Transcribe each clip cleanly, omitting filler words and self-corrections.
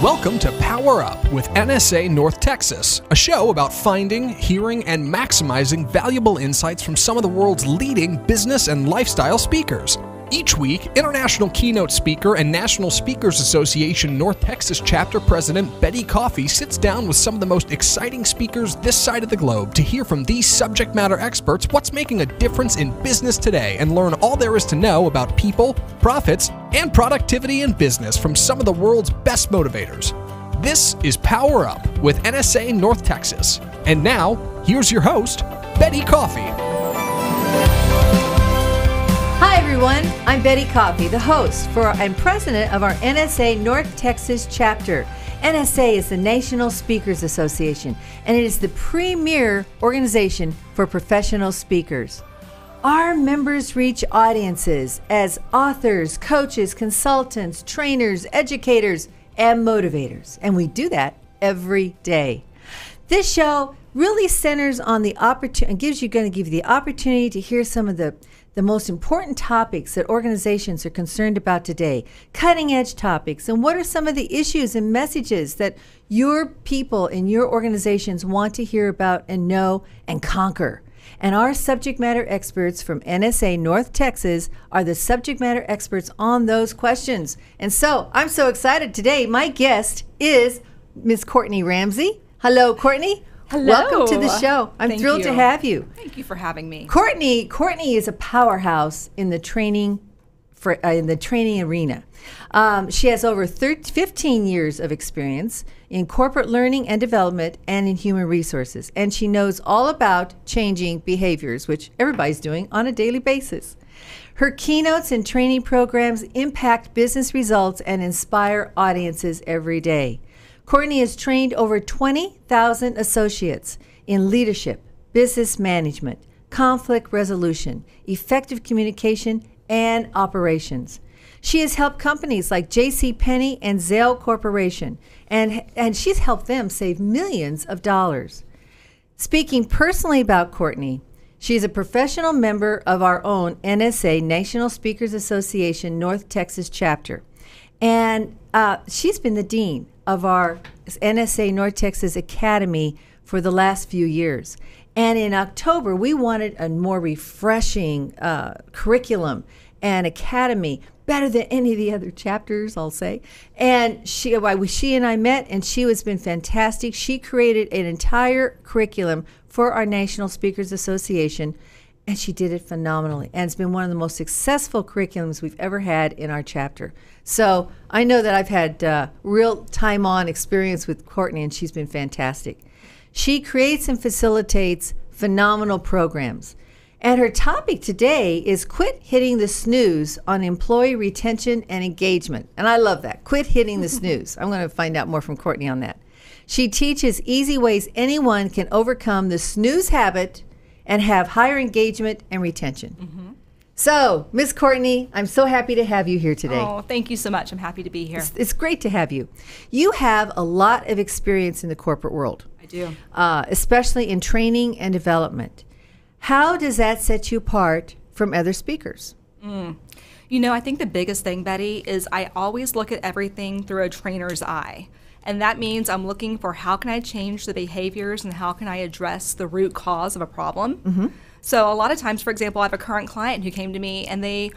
Welcome to Power Up with NSA North Texas, a show about finding, hearing, and maximizing valuable insights from some of the world's leading business and lifestyle speakers. Each week, international keynote speaker and National Speakers Association North Texas chapter president Betti sits down with some of the most exciting speakers this side of the globe to hear from these subject matter experts what's making a difference in business today and learn all there is to know about people, profits, and productivity in business from some of the world's best motivators. This is Power Up with NSA North Texas. And now, here's your host, Betti. Hi everyone, I'm Betti, the host and president of our NSA North Texas chapter. NSA is the National Speakers Association, and it is the premier organization for professional speakers. Our members reach audiences as authors, coaches, consultants, trainers, educators, and motivators, and we do that every day. This show really centers on the opportunity and going to give you the opportunity to hear some of the most important topics that organizations are concerned about today, cutting edge topics, and what are some of the issues and messages that your people in your organizations want to hear about and know and conquer. And our subject matter experts from NSA North Texas are the subject matter experts on those questions. And so I'm so excited today. My guest is Ms. Courtney Ramsey. Hello, Courtney. Hello. Welcome to the show. I'm thrilled to have you. Thank you for having me. Courtney is a powerhouse in the training arena. She has over 15 years of experience in corporate learning and development and in human resources. And she knows all about changing behaviors, which everybody's doing on a daily basis. Her keynotes and training programs impact business results and inspire audiences every day. Courtney has trained over 20,000 associates in leadership, business management, conflict resolution, effective communication, and operations. She has helped companies like JCPenney and Zales Corporation, and she's helped them save millions of dollars. Speaking personally about Courtney, she is a professional member of our own NSA National Speakers Association North Texas chapter, and she's been the dean of our NSA North Texas Academy for the last few years. And in October, we wanted a more refreshing curriculum and academy, better than any of the other chapters, I'll say. And she and I met, and she has been fantastic. She created an entire curriculum for our National Speakers Association, and she did it phenomenally. And it's been one of the most successful curriculums we've ever had in our chapter. So I know that I've had real time-on experience with Courtney, and she's been fantastic. She creates and facilitates phenomenal programs. And her topic today is quit hitting the snooze on employee retention and engagement. And I love that, quit hitting the snooze. I'm going to find out more from Courtney on that. She teaches easy ways anyone can overcome the snooze habit and have higher engagement and retention. Mm-hmm. So, Ms. Courtney, I'm so happy to have you here today. Oh, thank you so much. I'm happy to be here. It's great to have you. You have a lot of experience in the corporate world. I do. Especially in training and development. How does that set you apart from other speakers? You know, I think the biggest thing, Betti, is I always look at everything through a trainer's eye. And that means I'm looking for how can I change the behaviors and how can I address the root cause of a problem. Mm-hmm. So a lot of times, for example, I have a current client who came to me and they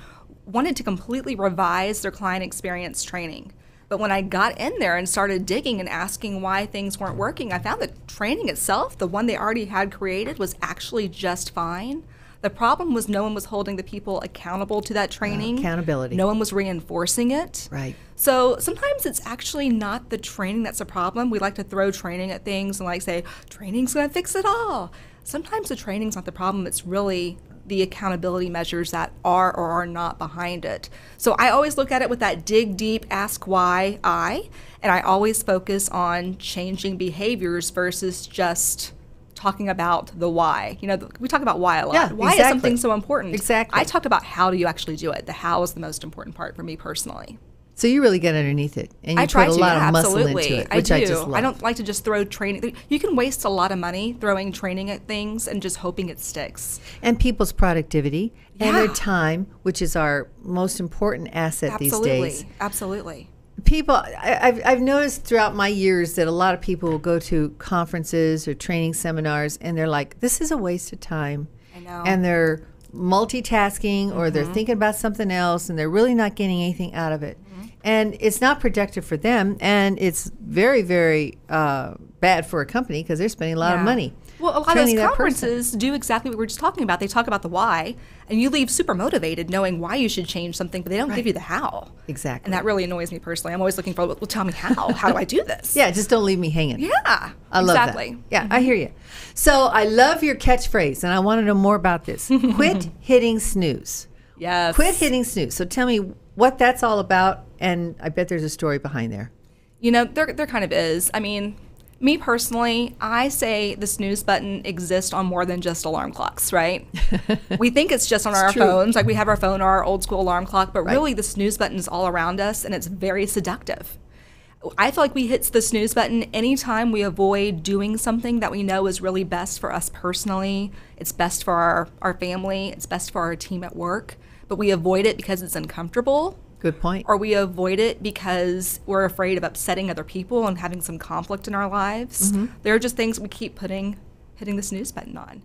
wanted to completely revise their client experience training. But when I got in there and started digging and asking why things weren't working, I found that training itself, the one they already had created, was actually just fine. The problem was no one was holding the people accountable to that training. Accountability. No one was reinforcing it. Right. So sometimes it's actually not the training that's a problem. We like to throw training at things and like say, training's going to fix it all. Sometimes the training's not the problem. It's really the accountability measures that are or are not behind it. So I always look at it with that dig deep, ask why eye, and I always focus on changing behaviors versus just talking about the why. You know, we talk about why a lot. Yeah, why exactly. is something so important? Exactly. I talked about how do you actually do it. The how is the most important part for me personally. So you really get underneath it, and you I try put a to, lot of muscle absolutely. into it, which I just love. I don't like to just throw training. You can waste a lot of money throwing training at things and just hoping it sticks. And people's productivity and Yeah. their time, which is our most important asset these days. Absolutely. People, I've noticed throughout my years that a lot of people will go to conferences or training seminars and they're like, this is a waste of time. I know. And they're multitasking or they're thinking about something else and they're really not getting anything out of it. And it's not productive for them, and it's very, very bad for a company because they're spending a lot of money. Well, a lot of those conferences do exactly what we were just talking about. They talk about the why, and you leave super motivated knowing why you should change something, but they don't give you the how. Exactly. And that really annoys me personally. I'm always looking for, well, tell me how. How do I do this? Yeah, just don't leave me hanging. Yeah, I love exactly. that. Yeah, I hear you. So I love your catchphrase, and I want to know more about this. Quit hitting snooze. Yes. Quit hitting snooze. So tell me what that's all about, and I bet there's a story behind there. You know, there kind of is. I mean, me personally, I say the snooze button exists on more than just alarm clocks, right? We think it's just on our phones, like we have our phone or our old school alarm clock, but really the snooze button is all around us, and it's very seductive. I feel like we hit the snooze button anytime we avoid doing something that we know is really best for us personally. It's best for our family. It's best for our team at work. But we avoid it because it's uncomfortable. Good point. Or we avoid it because we're afraid of upsetting other people and having some conflict in our lives. There are just things we keep hitting the snooze button on.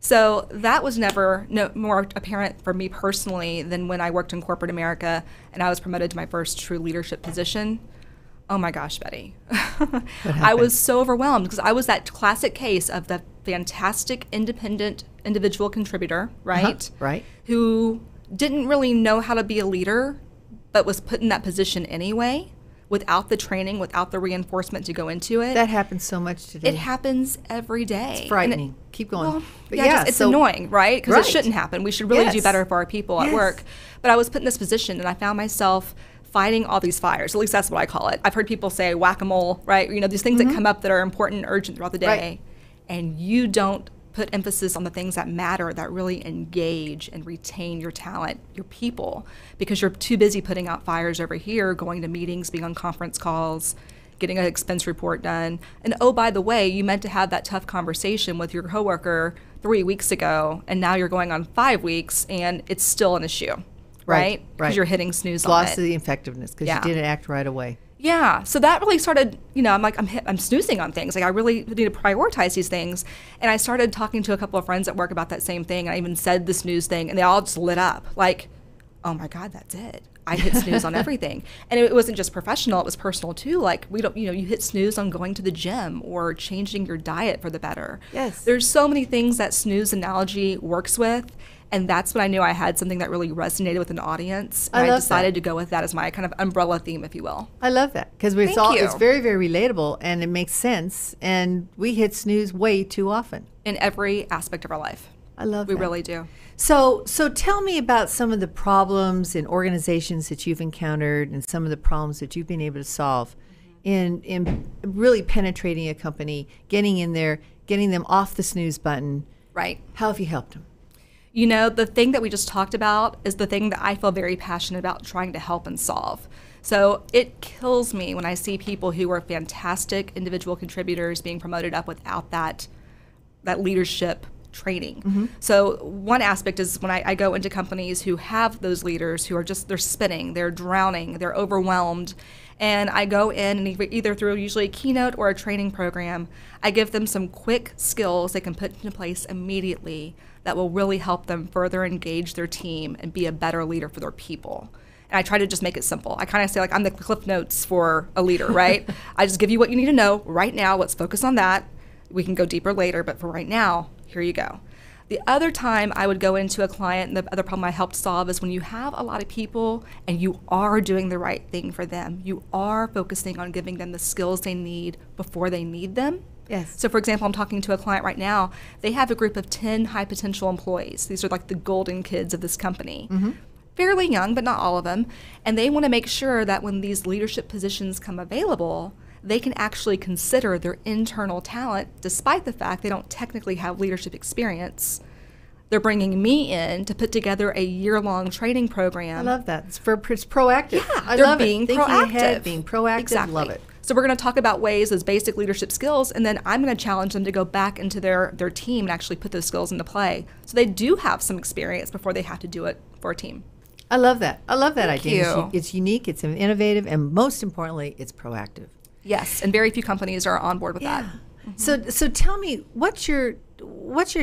So that was never more apparent for me personally than when I worked in corporate America and I was promoted to my first true leadership position. Oh my gosh, Betti. I was so overwhelmed because I was that classic case of the fantastic independent individual contributor, right? Right. Who didn't really know how to be a leader, but was put in that position anyway, without the training, without the reinforcement to go into it. That happens so much today. It happens every day. It's frightening. Keep going. Well, but it's annoying, right? Because it shouldn't happen. We should really do better for our people at work. But I was put in this position, and I found myself fighting all these fires. At least that's what I call it. I've heard people say whack-a-mole, right? You know, these things that come up that are important and urgent throughout the day, and you don't put emphasis on the things that matter, that really engage and retain your talent, your people, because you're too busy putting out fires over here, going to meetings, being on conference calls, getting an expense report done. And oh, by the way, you meant to have that tough conversation with your coworker 3 weeks ago, and now you're going on 5 weeks, and it's still an issue, right? Because you're hitting snooze on it. Loss of the effectiveness because you didn't act right away. Yeah, so that really started, you know, I'm like, I'm snoozing on things. Like, I really need to prioritize these things. And I started talking to a couple of friends at work about that same thing. I even said the snooze thing, and they all just lit up. Like, oh my God, that's it. I hit snooze on everything. And it wasn't just professional, it was personal too. Like, you hit snooze on going to the gym or changing your diet for the better. Yes. There's so many things that snooze analogy works with. And that's when I knew I had something that really resonated with an audience. And I decided to go with that as my kind of umbrella theme, if you will. I love that because it's very, very relatable and it makes sense. And we hit snooze way too often. In every aspect of our life. I love that. We really do. So tell me about some of the problems in organizations that you've encountered and some of the problems that you've been able to solve in really penetrating a company, getting in there, getting them off the snooze button. Right. How have you helped them? You know, the thing that we just talked about is the thing that I feel very passionate about trying to help and solve. So it kills me when I see people who are fantastic individual contributors being promoted up without that leadership training. So one aspect is when I go into companies who have those leaders who are just, they're spinning, they're drowning, they're overwhelmed. And I go in and either through usually a keynote or a training program, I give them some quick skills they can put into place immediately that will really help them further engage their team and be a better leader for their people. And I try to just make it simple. I kind of say, like, I'm the Cliff Notes for a leader, right? I just give you what you need to know right now. Let's focus on that. We can go deeper later, but for right now, here you go. The other time I would go into a client, and the other problem I helped solve is when you have a lot of people and you are doing the right thing for them. You are focusing on giving them the skills they need before they need them. Yes. So for example, I'm talking to a client right now. They have a group of 10 high potential employees. These are like the golden kids of this company. Fairly young, but not all of them. And they want to make sure that when these leadership positions come available, they can actually consider their internal talent, despite the fact they don't technically have leadership experience. They're bringing me in to put together a year-long training program. I love that. It's proactive. Yeah, I they're love being it. Thinking proactive. ahead, being proactive. Exactly. Love it. So we're going to talk about ways, those basic leadership skills, and then I'm going to challenge them to go back into their team and actually put those skills into play. So they do have some experience before they have to do it for a team. I love that. I love that Thank idea. you. It's unique, it's innovative, and most importantly, it's proactive. Yes, and very few companies are on board with that. So tell me, what's your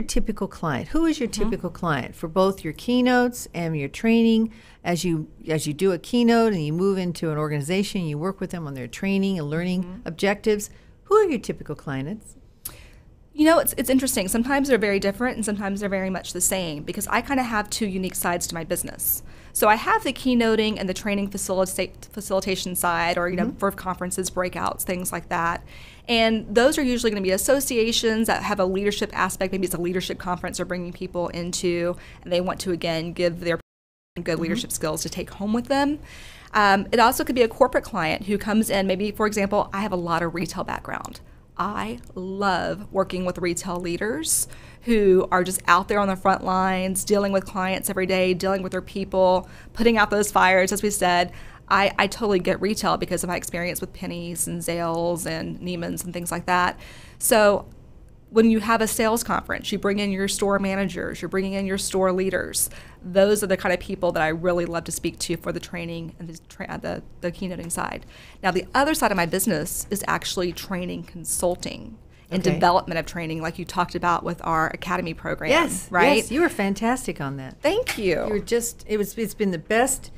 typical client? Who is your typical client for both your keynotes and your training? As you do a keynote and you move into an organization, you work with them on their training and learning objectives. Who are your typical clients? You know, it's interesting. Sometimes they're very different and sometimes they're very much the same because I kind of have two unique sides to my business. So I have the keynoting and the training facilitation side, or, for conferences, breakouts, things like that. And those are usually going to be associations that have a leadership aspect. Maybe it's a leadership conference they're bringing people into, and they want to, again, give their good leadership skills to take home with them. It also could be a corporate client who comes in, maybe, for example, I have a lot of retail background. I love working with retail leaders who are just out there on the front lines, dealing with clients every day, dealing with their people, putting out those fires, as we said. I totally get retail because of my experience with Pennies and Zales and Neiman's and things like that. So when you have a sales conference, you bring in your store managers, you're bringing in your store leaders. Those are the kind of people that I really love to speak to for the training and the keynoting side. Now, the other side of my business is actually training consulting and development of training, like you talked about with our academy program. Yes, right? Yes, you were fantastic on that. Thank you. You were it's been the best.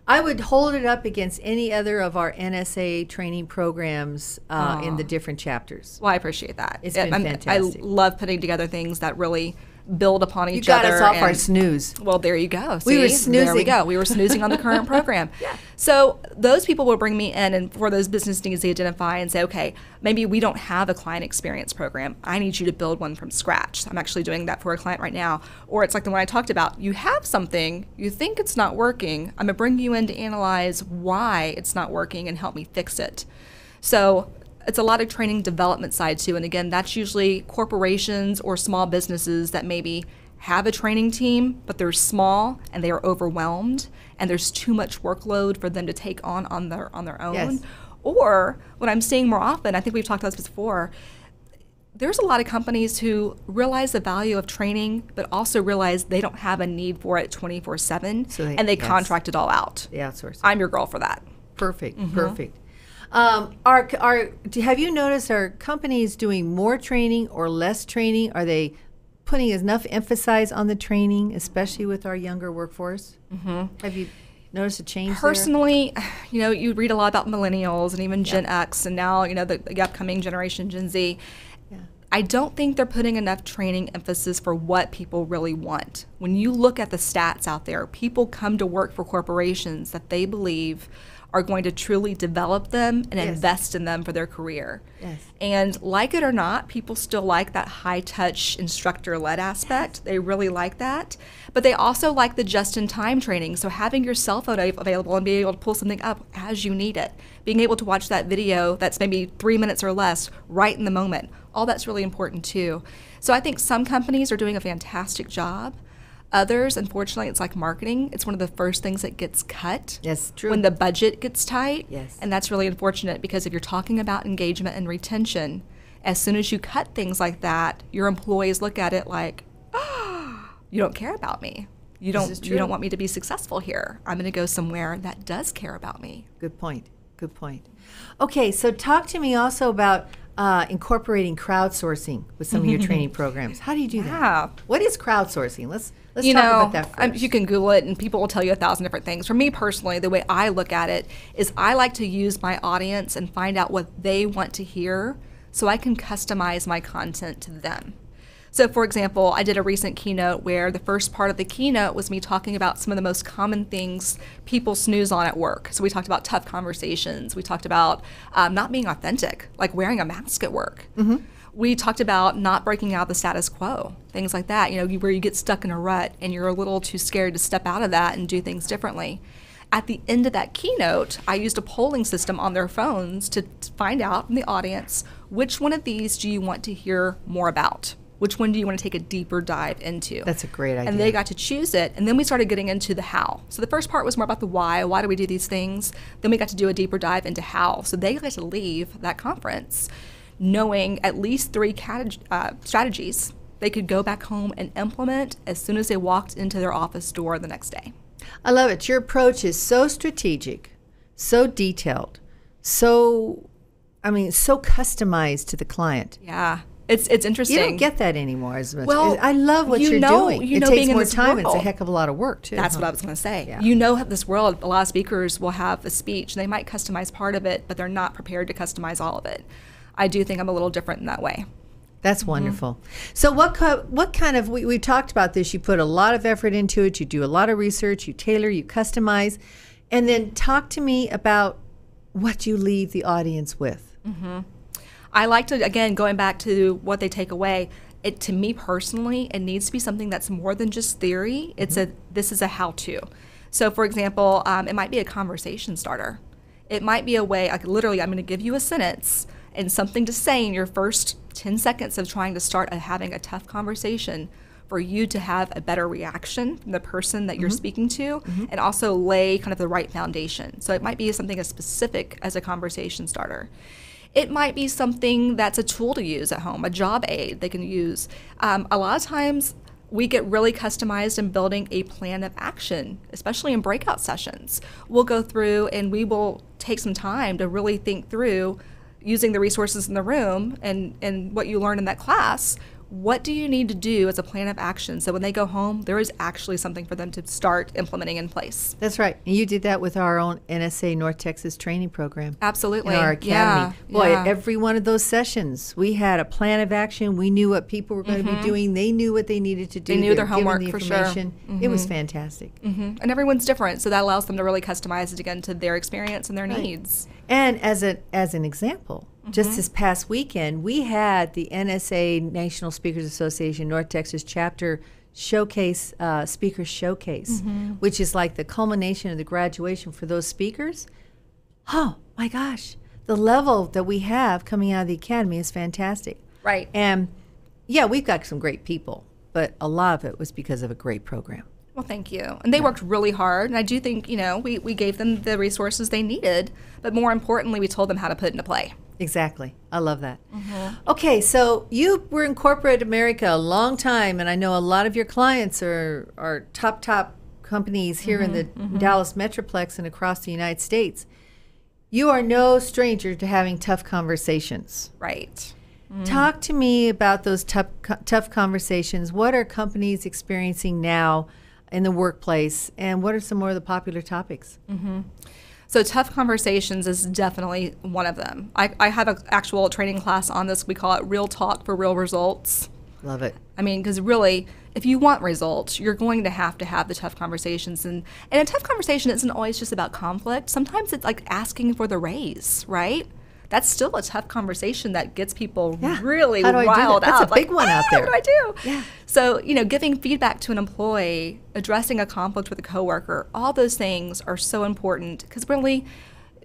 I would hold it up against any other of our NSA training programs in the different chapters. Well, I appreciate that. It's been fantastic. I love putting together things that really build upon each other. other. You got us off our snooze. Well, there you go. See? We were snoozing. There we go. We were snoozing on the current program. Yeah. So those people will bring me in, and for those business needs, they identify and say, okay, maybe we don't have a client experience program. I need you to build one from scratch. I'm actually doing that for a client right now. Or it's like the one I talked about. You have something, you think it's not working. I'm going to bring you in to analyze why it's not working and help me fix it. So it's a lot of training development side too. And again, that's usually corporations or small businesses that maybe have a training team, but they're small and they are overwhelmed and there's too much workload for them to take on their own. Yes. Or what I'm seeing more often, I think we've talked about this before, there's a lot of companies who realize the value of training, but also realize they don't have a need for it 24/7, and they contract it all out. They outsource. I'm your girl for that. Perfect, perfect. Have you noticed, are companies doing more training or less training? Are they putting enough emphasis on the training, especially with our younger workforce? Have you noticed a change Personally, you read a lot about millennials and even Gen X, and now, the upcoming generation, Gen Z. I don't think they're putting enough training emphasis for what people really want. When you look at the stats out there, people come to work for corporations that they believe are going to truly develop them and invest in them for their career. Yes. And like it or not, people still like that high-touch instructor-led aspect. They really like that. But they also like the just-in-time training. So having your cell phone available and being able to pull something up as you need it. Being able to watch that video that's maybe 3 minutes or less right in the moment. All that's really important too. So I think some companies are doing a fantastic job. Others, unfortunately, it's like marketing. It's one of the first things that gets cut. Yes, true. When the budget gets tight. Yes. And that's really unfortunate because if you're talking about engagement and retention, as soon as you cut things like that, your employees look at it like, oh, you don't care about me. You don't want me to be successful here. I'm going to go somewhere that does care about me. Good point. Good point. Okay, so talk to me also about incorporating crowdsourcing with some of your training programs. How do you do that? What is crowdsourcing? Let's talk about that first. You can Google it and people will tell you 1,000 different things. For me personally, the way I look at it is I like to use my audience and find out what they want to hear so I can customize my content to them. So for example, I did a recent keynote where the first part of the keynote was me talking about some of the most common things people snooze on at work. So we talked about tough conversations. We talked about not being authentic, like wearing a mask at work. We talked about not breaking out the status quo, things like that, where you get stuck in a rut and you're a little too scared to step out of that and do things differently. At the end of that keynote, I used a polling system on their phones to find out from the audience, which one of these do you want to hear more about? Which one do you want to take a deeper dive into? That's a great idea. And they got to choose it, and then we started getting into the how. So the first part was more about the why do we do these things? Then we got to do a deeper dive into how. So they got to leave that conference knowing at least 3 strategies they could go back home and implement as soon as they walked into their office door the next day. I love it. Your approach is so strategic, so detailed, so customized to the client. Yeah. It's interesting. You don't get that anymore as much. Well, I love what you're doing. It takes being more in this time. world. It's a heck of a lot of work, too. That's what I was going to say. Yeah. You know, this world, a lot of speakers will have a speech, and they might customize part of it, but they're not prepared to customize all of it. I do think I'm a little different in that way. That's wonderful. So what kind of, we talked about this, you put a lot of effort into it, you do a lot of research, you tailor, you customize, and then talk to me about what you leave the audience with. I like to, again, going back to what they take away, to me personally, it needs to be something that's more than just theory. This is a how-to. So for example, it might be a conversation starter. It might be a way, like literally, I'm going to give you a sentence and something to say in your first 10 seconds of trying to start having a tough conversation for you to have a better reaction from the person that you're speaking to, and also lay kind of the right foundation. So it might be something as specific as a conversation starter. It might be something that's a tool to use at home, a job aid they can use. A lot of times we get really customized in building a plan of action, especially in breakout sessions. We'll go through and we will take some time to really think through, using the resources in the room and what you learned in that class. What do you need to do as a plan of action so when they go home, there is actually something for them to start implementing in place? That's right. And you did that with our own NSA North Texas training program. Absolutely. In our academy. Boy, yeah. every one of those sessions, we had a plan of action. We knew what people were going to be doing. They knew what they needed to do. They knew their were given homework the for sure. information. It was fantastic. And everyone's different, so that allows them to really customize it again to their experience and their needs. And as an example, just this past weekend, we had the NSA National Speakers Association North Texas chapter showcase, speaker showcase, which is like the culmination of the graduation for those speakers. Oh my gosh, the level that we have coming out of the academy is fantastic. Right. And yeah, we've got some great people, but a lot of it was because of a great program. Well, thank you. And they worked really hard. And I do think, we gave them the resources they needed, but more importantly, we told them how to put it into play. Exactly. I love that. Okay, so you were in corporate America a long time, and I know a lot of your clients are top companies here in the Dallas Metroplex and across the United States. You are no stranger to having tough conversations. Right. Talk to me about those tough conversations. What are companies experiencing now in the workplace, and what are some more of the popular topics? So tough conversations is definitely one of them. I have an actual training class on this. We call it Real Talk for Real Results. Love it. I mean, because really, if you want results, you're going to have the tough conversations. And a tough conversation isn't always just about conflict. Sometimes it's like asking for the raise, right? That's still a tough conversation that gets people really riled up. That's a big one out there. What do I do? Yeah. So, giving feedback to an employee, addressing a conflict with a coworker, all those things are so important because really,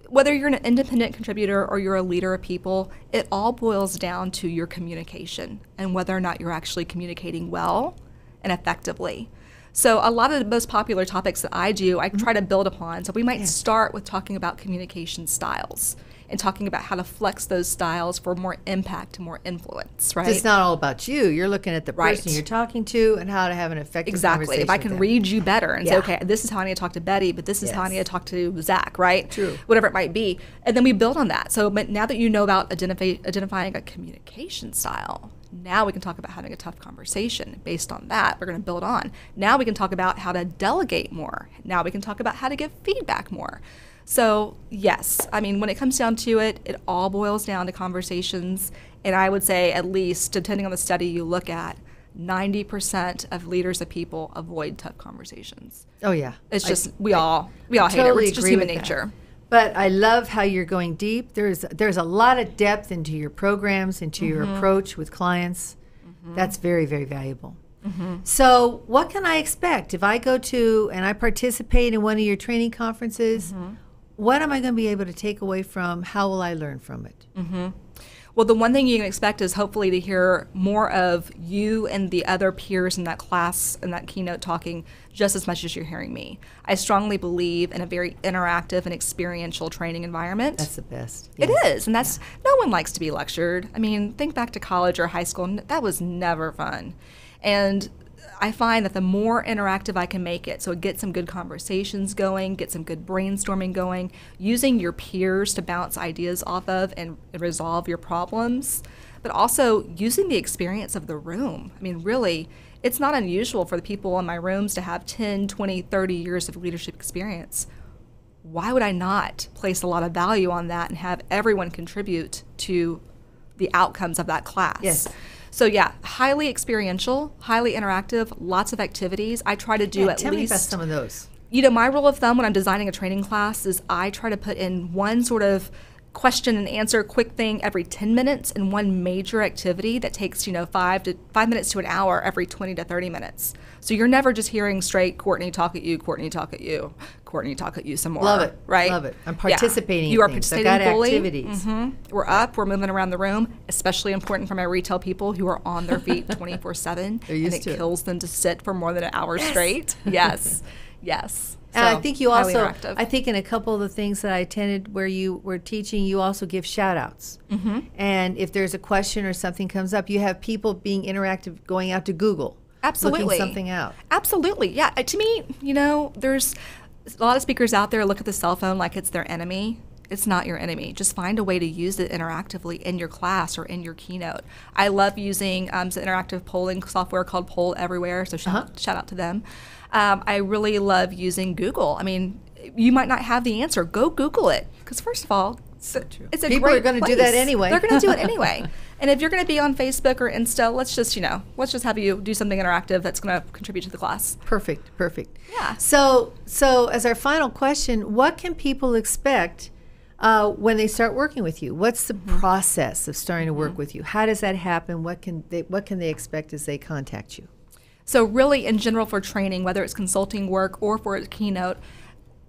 whether you're an independent contributor or you're a leader of people, it all boils down to your communication and whether or not you're actually communicating well and effectively. So a lot of the most popular topics that I do, I try to build upon. So we might start with talking about communication styles and talking about how to flex those styles for more impact and more influence, right? It's not all about you. You're looking at the person you're talking to and how to have an effective conversation. If I can read you better and say, okay, this is how I need to talk to Betti, but this is how I need to talk to Zach, right? True. Whatever it might be. And then we build on that. So but now that you know about identifying a communication style, now we can talk about having a tough conversation. Based on that, we're going to build on. Now we can talk about how to delegate more. Now we can talk about how to give feedback more. So yes, I mean, when it comes down to it, it all boils down to conversations. And I would say at least, depending on the study you look at, 90% of leaders of people avoid tough conversations. Oh yeah. It's just, we all hate totally it. It's just agree human with nature. But I love how you're going deep. There's a lot of depth into your programs, into your approach with clients. That's very, very valuable. So what can I expect if I go to and I participate in one of your training conferences? What am I going to be able to take away from? How will I learn from it? Well, the one thing you can expect is hopefully to hear more of you and the other peers in that class and that keynote talking just as much as you're hearing me. I strongly believe in a very interactive and experiential training environment. That's the best. It is, and that's no one likes to be lectured. I mean, think back to college or high school. That was never fun. And I find that the more interactive I can make it, so it gets some good conversations going, get some good brainstorming going, using your peers to bounce ideas off of and resolve your problems, but also using the experience of the room. I mean, really, it's not unusual for the people in my rooms to have 10, 20, 30 years of leadership experience. Why would I not place a lot of value on that and have everyone contribute to the outcomes of that class? Yes. So yeah, highly experiential, highly interactive, lots of activities. I try to do at tell me least about some of those. You know, my rule of thumb when I'm designing a training class is I try to put in one sort of question and answer quick thing every 10 minutes and one major activity that takes, 5 minutes to an hour every 20 to 30 minutes. So you're never just hearing straight Courtney talk at you, Courtney talk at you, Courtney talk at you some more. Love it. Right? Love it. I'm participating. You are in things. participating I've got fully. activities. We're up, we're moving around the room, especially important for my retail people who are on their feet 24/7. They're used and to it it. kills them to sit for more than an hour straight. Yes. Yes. And I think you highly also, interactive. I think in a couple of the things that I attended where you were teaching, you also give shout outs. And if there's a question or something comes up, you have people being interactive, going out to Google. Absolutely. Looking something out. Absolutely. Yeah. To me, there's a lot of speakers out there look at the cell phone like it's their enemy. It's not your enemy. Just find a way to use it interactively in your class or in your keynote. I love using some interactive polling software called Poll Everywhere, so shout out to them. I really love using Google. I mean, you might not have the answer. Go Google it. Because first of all, it's a People great are going to do place. that anyway. They're going to do it anyway. And if you're going to be on Facebook or Insta, let's just have you do something interactive that's going to contribute to the class. Perfect. Yeah. So as our final question, what can people expect when they start working with you? What's the process of starting to work with you? How does that happen? What can they expect as they contact you? So really, in general, for training, whether it's consulting work or for a keynote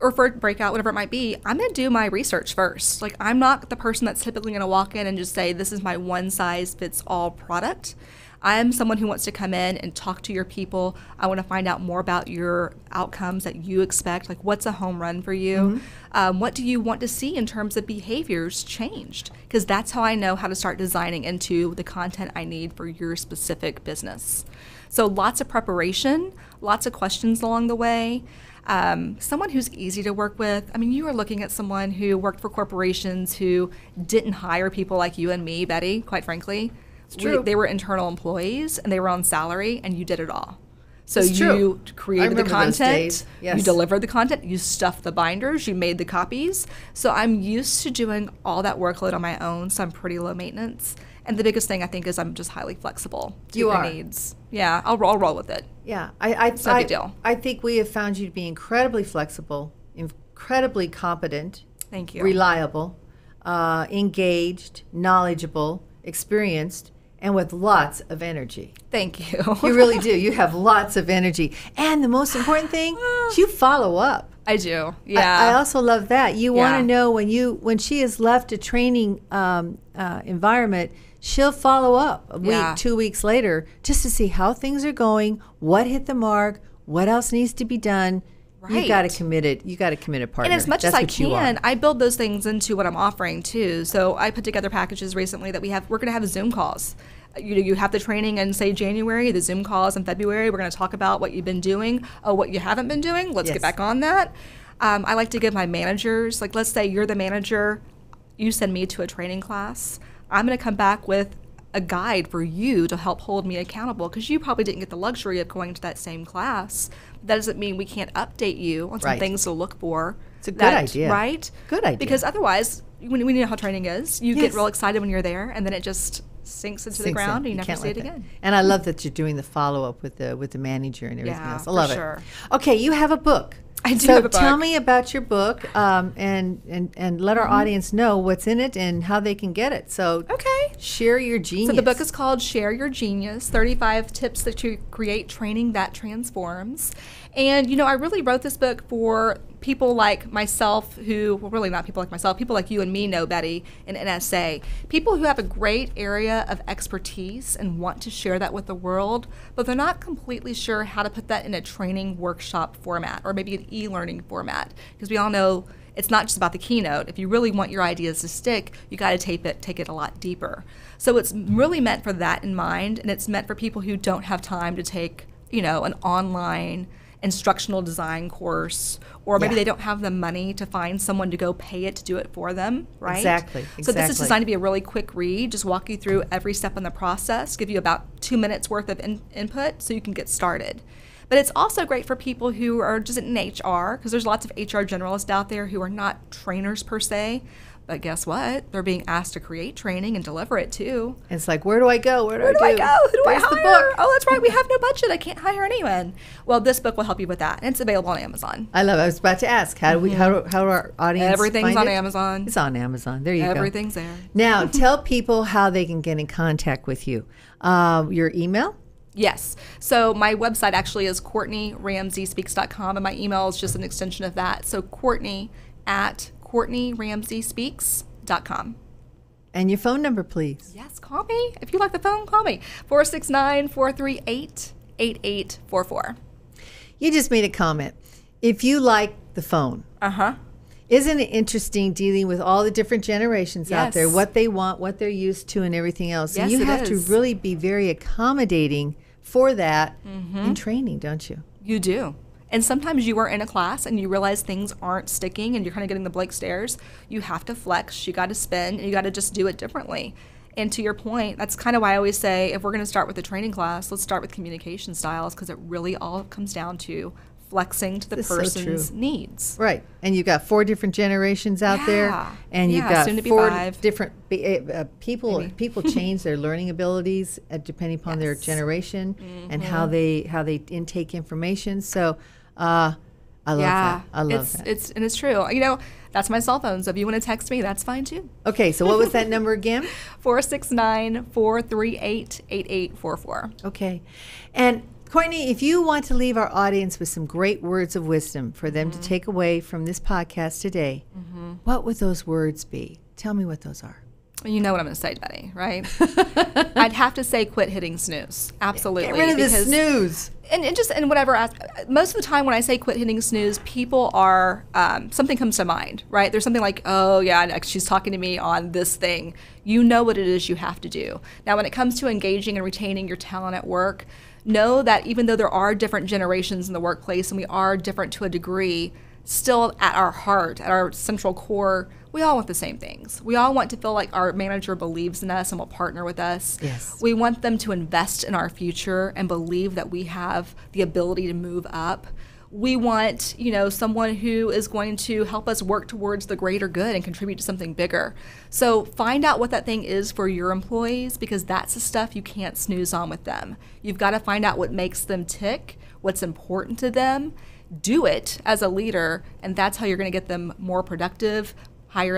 or for a breakout, whatever it might be, I'm going to do my research first. Like, I'm not the person that's typically going to walk in and just say, this is my one-size-fits-all product. I am someone who wants to come in and talk to your people. I want to find out more about your outcomes that you expect. Like, what's a home run for you? What do you want to see in terms of behaviors changed? Because that's how I know how to start designing into the content I need for your specific business. So lots of preparation, lots of questions along the way. Someone who's easy to work with. I mean, you are looking at someone who worked for corporations who didn't hire people like you and me, Betti, quite frankly. It's true. They were internal employees and they were on salary, and you did it all. So It's true. you created the remember those content, days. Yes. you delivered the content, you stuffed the binders, you made the copies. So I'm used to doing all that workload on my own, so I'm pretty low maintenance. And the biggest thing I think is I'm just highly flexible to You your are. needs. Yeah, I'll roll with it. Yeah, It's no big deal. I think we have found you to be incredibly flexible, incredibly competent, Thank you. reliable, engaged, knowledgeable, experienced, and with lots of energy. Thank you. You really do. You have lots of energy. And the most important thing is you follow up. I do. Yeah. I also love that. You want Yeah. to know when she has left a training environment, she'll follow up a week, Yeah. 2 weeks later, just to see how things are going, what hit the mark, what else needs to be done. You Right. got to commit it. You got to commit a partner. And as much That's as I what you are. can, I build those things into what I'm offering too. So I put together packages recently that we're going to have Zoom calls. You have the training in, say, January, the Zoom calls in February. We're going to talk about what you've been doing, what you haven't been doing. Let's Yes. get back on that. I like to give my managers, like, let's say you're the manager, you send me to a training class. I'm going to come back with a guide for you to help hold me accountable, because you probably didn't get the luxury of going to that same class. That doesn't mean we can't update you on some Right. things to look for. It's a good idea. Right? Good idea. Because otherwise, when you know how training is, you Yes. get real excited when you're there, and then it just sinks into the Sinks in. ground, and you never can't see let it that. again. And I love that you're doing the follow up with the manager and everything Yeah, else. I for love sure. it. Okay, you have a book. I do so have a tell book. me about your book, and let our audience know what's in it and how they can get it. So Okay. share your genius. So the book is called Share Your Genius, 35 Tips to Create Training That Transforms. And, I really wrote this book for people like myself really not people like myself, people like you and me know Betti and NSA, people who have a great area of expertise and want to share that with the world, but they're not completely sure how to put that in a training workshop format or maybe an e-learning format. Because we all know it's not just about the keynote. If you really want your ideas to stick, you got to take it a lot deeper. So it's really meant for that in mind, and it's meant for people who don't have time to take an online instructional design course, or maybe they don't have the money to find someone to go pay it to do it for them, right? Exactly. So this is designed to be a really quick read, just walk you through every step in the process, give you about 2 minutes worth of input so you can get started. But it's also great for people who are just in HR, because there's lots of HR generalists out there who are not trainers per se. But guess what? They're being asked to create training and deliver it too. It's like, where do I go? Where do I go? Who do Where's I hire? the book? Oh, that's right. We have no budget. I can't hire anyone. Well, this book will help you with that. And it's available on Amazon. I love it. I was about to ask, how do our audience Everything's find on it? Amazon. It's on Amazon. There you go. Everything's there. Now, tell people how they can get in contact with you. Your email? Yes. So my website actually is CourtneyRamseySpeaks.com, and my email is just an extension of that. So Courtney@CourtneyRamseySpeaks.com. And your phone number, please. Yes, call me. If you like the phone, call me. 469-438-8844. You just made a comment. If you like the phone. Isn't it interesting dealing with all the different generations out there, what they want, what they're used to, and everything else? Yes, and you it have is. to really be very accommodating for that in training, don't you? You do. And sometimes you are in a class and you realize things aren't sticking and you're kind of getting the blank stares. You have to flex, you got to spin, and you got to just do it differently. And to your point, that's kind of why I always say, if we're going to start with a training class, let's start with communication styles, because it really all comes down to flexing to the person's needs. Right. And you've got 4 different generations out there, and you've got soon to be 4 5. different people. People change their learning abilities depending upon their generation and how they intake information. So I love that. I love that. It's true. That's my cell phone, so if you want to text me, that's fine too. Okay, so what was that number again? 469-438-8844. Okay. And Courtney, if you want to leave our audience with some great words of wisdom for them to take away from this podcast today, what would those words be? Tell me what those are. You know what I'm going to say, Betti, right? I'd have to say quit hitting snooze. Absolutely. Get rid of the snooze. And whatever aspect. Most of the time when I say quit hitting snooze, people are, something comes to mind, right? There's something like, oh yeah, she's talking to me on this thing. You know what it is you have to do. Now, when it comes to engaging and retaining your talent at work, know that even though there are different generations in the workplace and we are different to a degree, still at our heart, at our central core, we all want the same things. We all want to feel like our manager believes in us and will partner with us. Yes. We want them to invest in our future and believe that we have the ability to move up. We want, someone who is going to help us work towards the greater good and contribute to something bigger. So find out what that thing is for your employees, because that's the stuff you can't snooze on with them. You've got to find out what makes them tick, what's important to them, do it as a leader, and that's how you're going to get them more productive, higher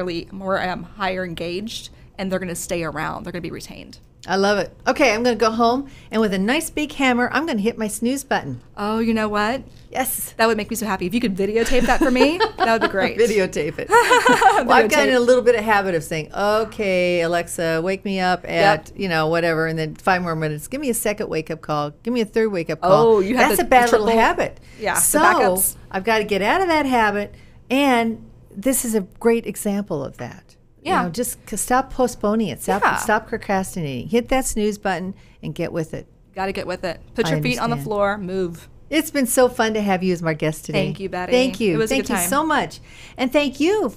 engaged, and they're going to stay around. They're going to be retained. I love it. Okay, I'm going to go home, and with a nice big hammer, I'm going to hit my snooze button. Oh, you know what? Yes. That would make me so happy. If you could videotape that for me, that would be great. Videotape it. Well, I've gotten in a little bit of habit of saying, okay, Alexa, wake me up at, whatever, and then 5 more minutes. Give me a second wake-up call. Give me a third wake-up call. Oh, you have That's a bad little habit. Yeah, so the backups. I've got to get out of that habit, and this is a great example of that. Yeah. Just stop postponing it. Stop procrastinating. Hit that snooze button and get with it. Got to get with it. Put your feet on the floor. Move. It's been so fun to have you as my guest today. Thank you, Betti. Thank you. It was a good Thank you time. so much. And thank you,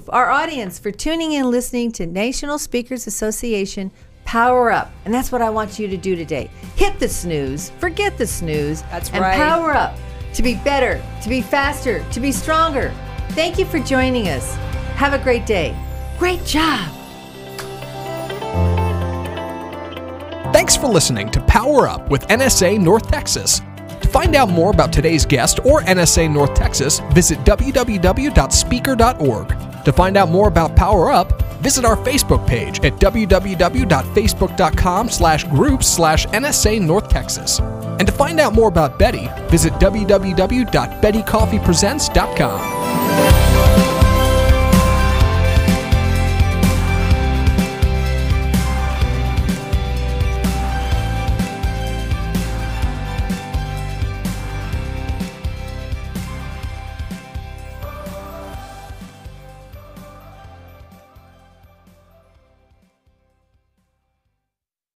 our audience, for tuning in and listening to National Speakers Association Power Up. And that's what I want you to do today. Hit the snooze. Forget the snooze. That's and right. Power up to be better, to be faster, to be stronger. Thank you for joining us. Have a great day. Great job. Thanks for listening to Power Up with NSA North Texas. To find out more about today's guest or NSA North Texas, visit www.speaker.org. To find out more about Power Up, visit our Facebook page at www.facebook.com/groups/NSA North Texas. And to find out more about Betti, visit www.betticoffeepresents.com.